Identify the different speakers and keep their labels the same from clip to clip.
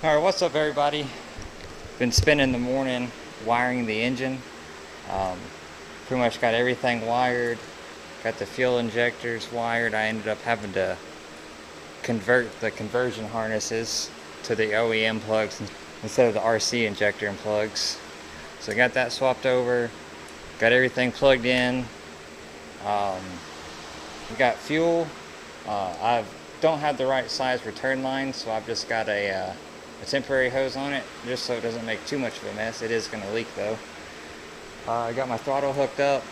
Speaker 1: Alright, what's up everybody? Been spending the morning wiring the engine. Pretty much got everything wired. Got the fuel injectors wired. I ended up having to convert the conversion harnesses to the OEM plugs instead of the RC injector and plugs. So I got that swapped over. Got everything plugged in. We got fuel. I don't have the right size return line, so I've just got a temporary hose on it just so it doesn't make too much of a mess. It is going to leak though. I got my throttle hooked up.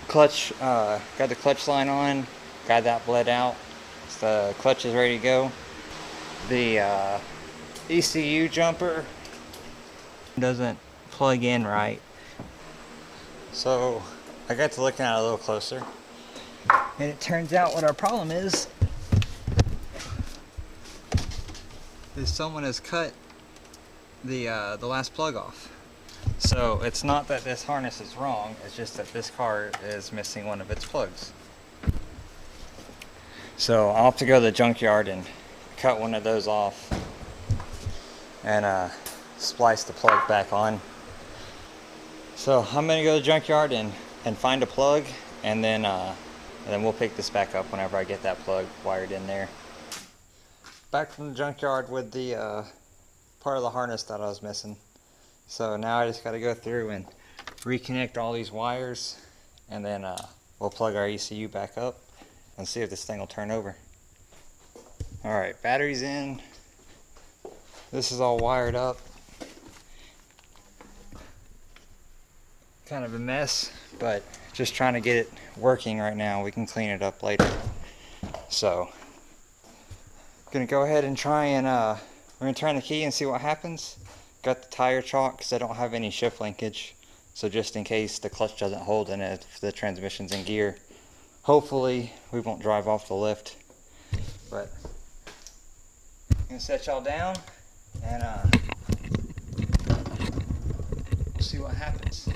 Speaker 1: Clutch, got the clutch line on. Got that bled out. So the clutch is ready to go. The ECU jumper doesn't plug in right. So I got to looking at it a little closer. And it turns out what our problem is someone has cut the last plug off. So it's not that this harness is wrong, it's just that this car is missing one of its plugs. So I'll have to go to the junkyard and cut one of those off and splice the plug back on. So I'm gonna go to the junkyard and find a plug, and then we'll pick this back up whenever I get that plug wired in there. Back from the junkyard with the part of the harness that I was missing. So now I just got to go through and reconnect all these wires, and then we'll plug our ECU back up and see if this thing will turn over. Alright, battery's in. This is all wired up. Kind of a mess, but just trying to get it working right now. We can clean it up later. So gonna go ahead and try and we're gonna turn the key and see what happens. Got the tire chalk because I don't have any shift linkage, so just in case the clutch doesn't hold in it if the transmission's in gear. Hopefully we won't drive off the lift, but I'm gonna set y'all down and we'll see what happens.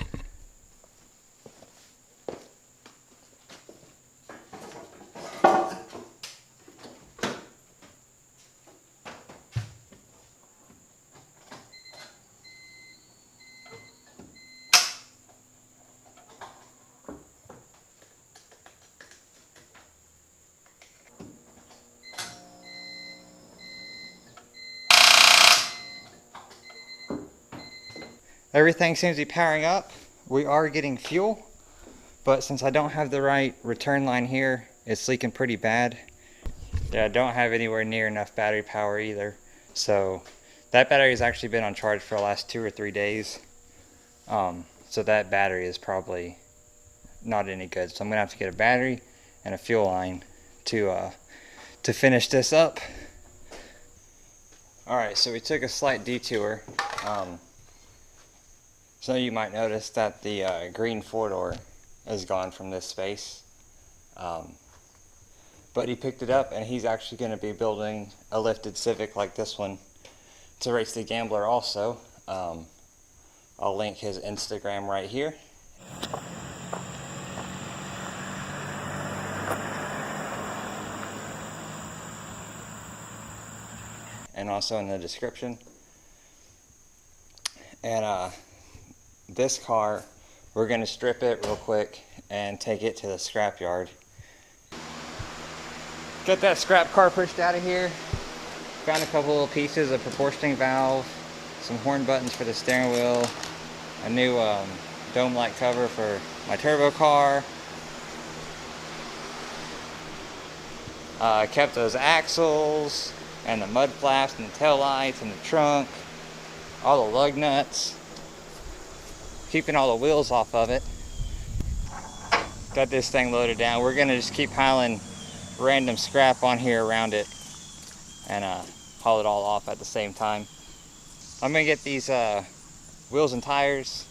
Speaker 1: Everything seems to be powering up. We are getting fuel, but since I don't have the right return line here, it's leaking pretty bad. Yeah, I don't have anywhere near enough battery power either. So that battery has actually been on charge for the last 2 or 3 days. So that battery is probably not any good. So I'm gonna have to get a battery and a fuel line to finish this up. All right, so we took a slight detour. So you might notice that the green 4-door is gone from this space. But he picked it up, and he's actually going to be building a lifted Civic like this one to race the Gambler also. I'll link his Instagram right here. And also in the description. And this car, we're going to strip it real quick and take it to the scrap yard. Get that scrap car pushed out of here. Found a couple little pieces, a proportioning valve, some horn buttons for the steering wheel, a new dome light cover for my turbo car. Kept those axles and the mud flaps and the tail lights and the trunk, all the lug nuts. Keeping all the wheels off of it. Got this thing loaded down. We're gonna just keep piling random scrap on here around it and haul it all off at the same time. I'm gonna get these wheels and tires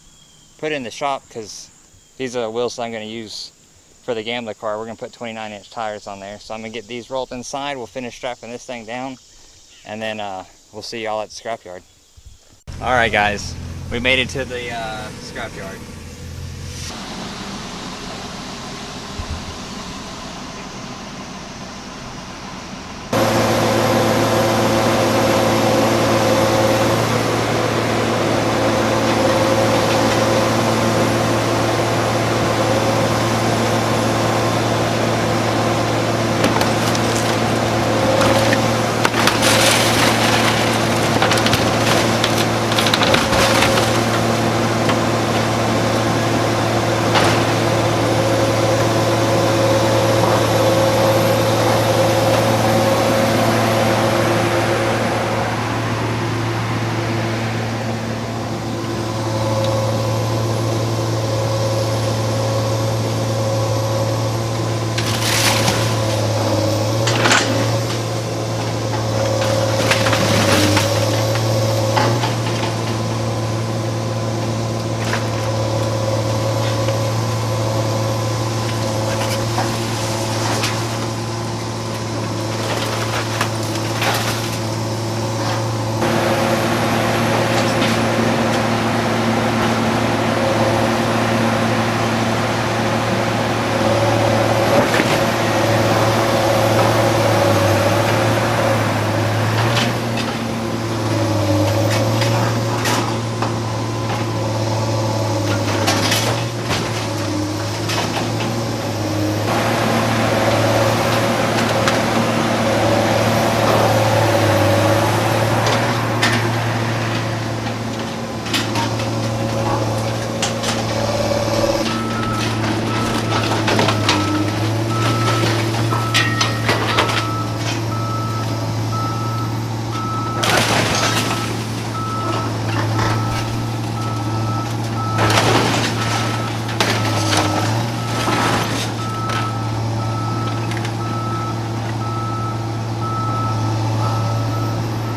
Speaker 1: put in the shop because these are the wheels that I'm gonna use for the Gambler car. We're gonna put 29-inch tires on there. So I'm gonna get these rolled inside. We'll finish strapping this thing down, and then we'll see y'all at the scrapyard. All right, guys. We made it to the scrapyard.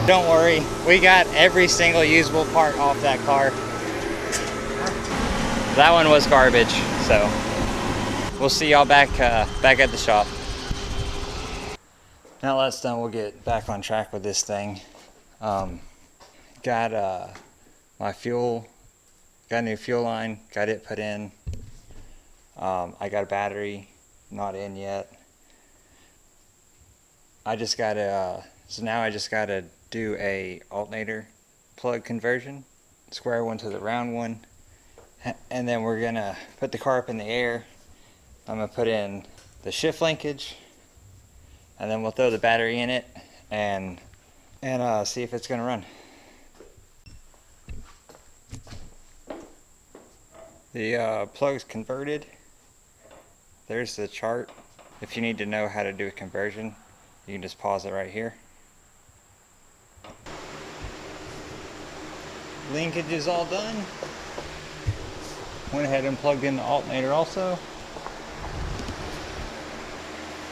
Speaker 1: Don't worry, we got every single usable part off that car. That one was garbage, so we'll see y'all back at the shop. Now that's done, we'll get back on track with this thing. Got my fuel, got a new fuel line, got it put in. I got a battery, not in yet. I just gotta, so now I just gotta do a alternator plug conversion, square one to the round one, and then we're gonna put the car up in the air. I'm gonna put in the shift linkage, and then we'll throw the battery in it and see if it's gonna run. The plug's converted. There's the chart. If you need to know how to do a conversion, you can just pause it right here. Linkage is all done. Went ahead and plugged in the alternator also.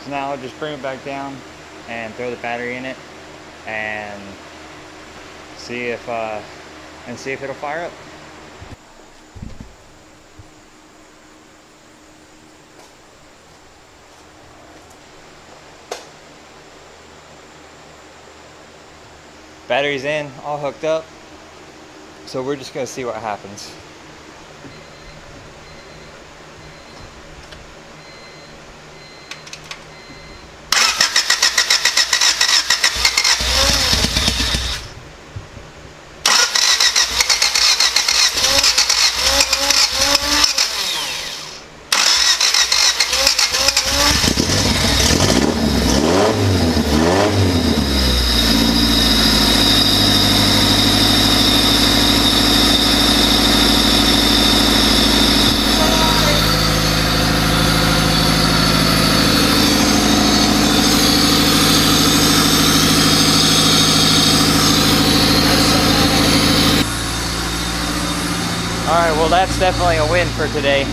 Speaker 1: So now I'll just bring it back down and throw the battery in it and see if it'll fire up. Battery's in, all hooked up. So we're just gonna see what happens. Alright, well that's definitely a win for today.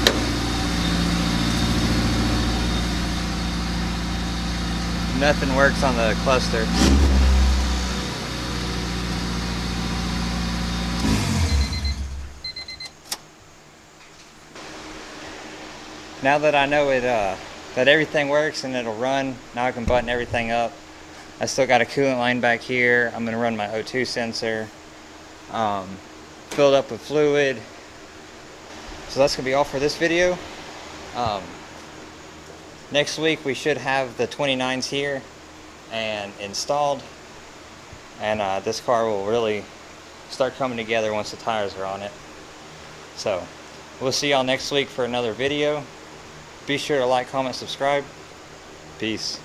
Speaker 1: Nothing works on the cluster. Now that I know it, that everything works and it'll run, now I can button everything up. I still got a coolant line back here. I'm gonna run my O2 sensor, filled up with fluid. So that's gonna be all for this video. Next week we should have the 29s here and installed, and this car will really start coming together once the tires are on it. So we'll see y'all next week for another video. Be sure to like, comment, subscribe. Peace.